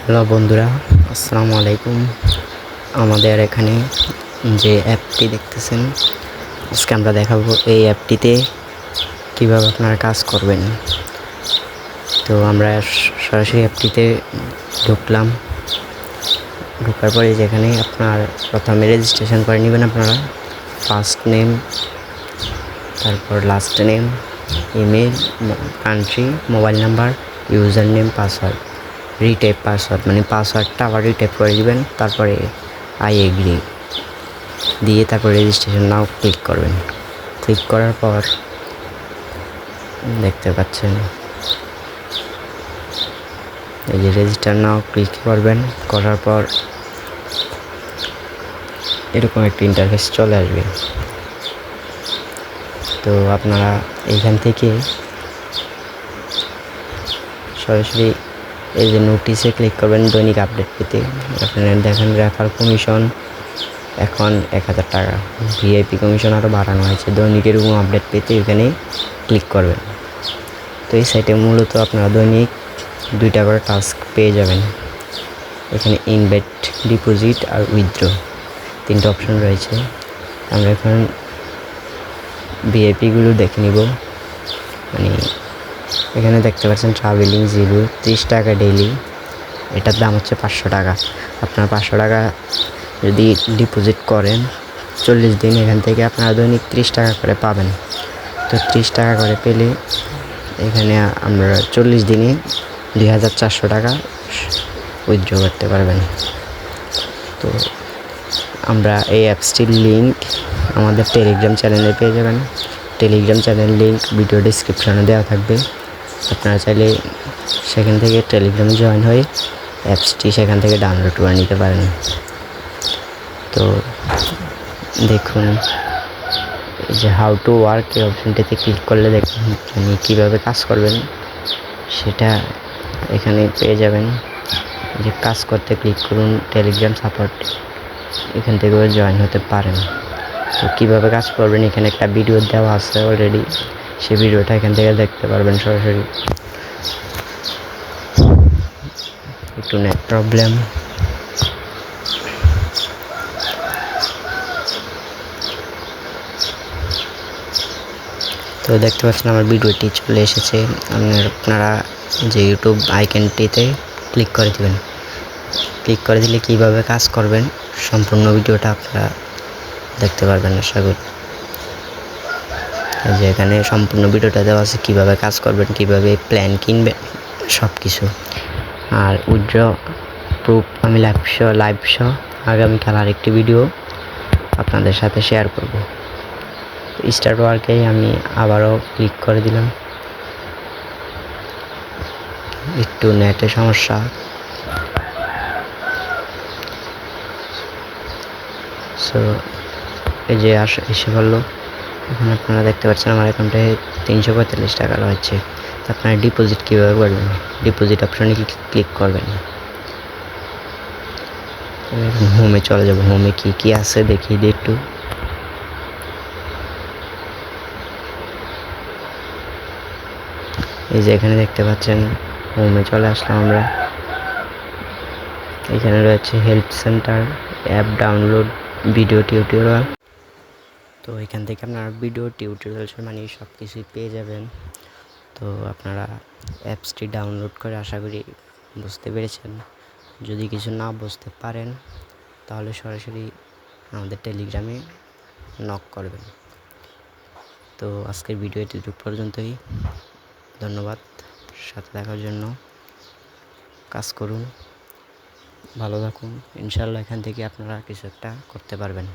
Hello বন্ধুরা, আসসালামু আলাইকুম। আমাদের এখানে যে অ্যাপটি দেখতেছেন, আজকে আমরা দেখাবো এই অ্যাপটিতে কীভাবে আপনারা কাজ করবেন। তো আমরা সরাসরি অ্যাপটিতে ঢুকলাম। ঢোকার পরে যেখানে আপনার প্রথমে রেজিস্ট্রেশন করে নেবেন আপনারা, ফার্স্ট নেম, তারপর last name, email, country, mobile number, user name, password, retype password, মানে পাসওয়ার্ডটা আবার রিটাইপ করে দিবেন। তারপরে আই এগ্রি দিয়ে তারপর রেজিস্ট্রেশন নাও ক্লিক করবেন। ক্লিক করার পর দেখতে পাচ্ছেন এই যে রেজিস্টার নাও ক্লিক করবেন। করার পর এরকম একটা ইন্টারফেস চলে আসবে। তো আপনারা এইখান থেকে সরাসরি এই যে নোটিশে ক্লিক করবেন দৈনিক আপডেট পেতে। আপনারা দেখেন রেফার কমিশন এখন 1000 টাকা, ভিআইপি কমিশন আরও বাড়ানো হয়েছে। দৈনিক এরকম আপডেট পেতে এখানে ক্লিক করবেন। তো এই সাইটে মূলত আপনারা দৈনিক 2টা করে টাস্ক পেয়ে যাবেন। এখানে ইনভেট, ডিপোজিট আর উইথড্র 3টা অপশন রয়েছে। আমরা এখন ভিআইপিগুলো দেখে নিব। মানে এখানে দেখতে পাচ্ছেন ট্রাভেলিং 0, 30 টাকা ডেইলি, এটার দাম হচ্ছে 500 টাকা। আপনার 500 টাকা যদি ডিপোজিট করেন 40 দিন, এখান থেকে আপনারা দৈনিক 30 টাকা করে পাবেন। তো 30 টাকা করে পেলে এখানে আমরা 40 দিনে 2400 টাকা উইথড্র করতে পারবেন। তো আমরা এই অ্যাপসটির লিঙ্ক আমাদের টেলিগ্রাম চ্যানেলে পেয়ে যাবেন। টেলিগ্রাম চ্যানেল লিঙ্ক ভিডিও ডিসক্রিপশনে দেওয়া থাকবে। আপনারা চাইলে সেখান থেকে টেলিগ্রামে জয়েন হয়ে অ্যাপসটি সেখান থেকে ডাউনলোড করে নিতে পারেন। তো দেখুন এই যে হাউ টু ওয়ার্ক এই অপশনটিতে ক্লিক করলে দেখুন কীভাবে কাজ করবেন সেটা এখানে পেয়ে যাবেন। যে কাজ করতে ক্লিক করুন, টেলিগ্রাম সাপোর্ট, এখান থেকেও জয়েন হতে পারেন। তো কীভাবে কাজ করবেন এখানে একটা ভিডিও দেওয়া আছে অলরেডি, সেই ভিডিওটা এখান থেকে দেখতে পারবেন সরাসরি। একটু নেট প্রবলেম। তো দেখতে পাচ্ছেন আমার ভিডিওটি চলে এসেছে। আপনারা যে ইউটিউব আইকনটিতে ক্লিক করে দেবেন। ক্লিক করে দিলে কীভাবে কাজ করবেন সম্পূর্ণ ভিডিওটা আপনারা দেখতে পারবেন আশা করি। যে এখানে সম্পূর্ণ ভিডিওটা দেওয়া আছে, কীভাবে কাজ করবেন, কীভাবে প্ল্যান কিনবেন, সব কিছু। আর উইথড্র প্রুফ আমি লাইভ শো আগামীকাল আরেকটি ভিডিও আপনাদের সাথে শেয়ার করব। স্টার্ট ওয়ার্কে আমি আবারও ক্লিক করে দিলাম। একটু নেটের সমস্যা। সো এই যে এসে বললো, এখন আপনারা দেখতে পাচ্ছেন আমার অ্যাকাউন্টে 345 টাকা রয়েছে। তো আপনারা ডিপোজিট কীভাবে করবেন, ডিপোজিট অপশনে ক্লিক করবেন। হোমে চলে যাব। হোমে কি কি আছে দেখিয়ে দিই একটু। এই যে এখানে দেখতে পাচ্ছেন হোমে চলে আসলাম আমরা। এখানে রয়েছে help centre, app download, video tutorial. তো এখান থেকে আপনারা ভিডিও টিউটোরিয়াল মানে সব কিছুই পেয়ে যাবেন। তো আপনারা অ্যাপসটি ডাউনলোড করে আশা করি বুঝতে পেরেছেন। যদি কিছু না বুঝতে পারেন তাহলে সরাসরি আমাদের টেলিগ্রামে নক করবেন। তো আজকের ভিডিও এটুকু পর্যন্তই। ধন্যবাদ সাথে থাকার জন্য। কাজ করুন, ভালো থাকুন, ইনশাআল্লাহ এখান থেকে আপনারা কিছু একটা করতে পারবেন।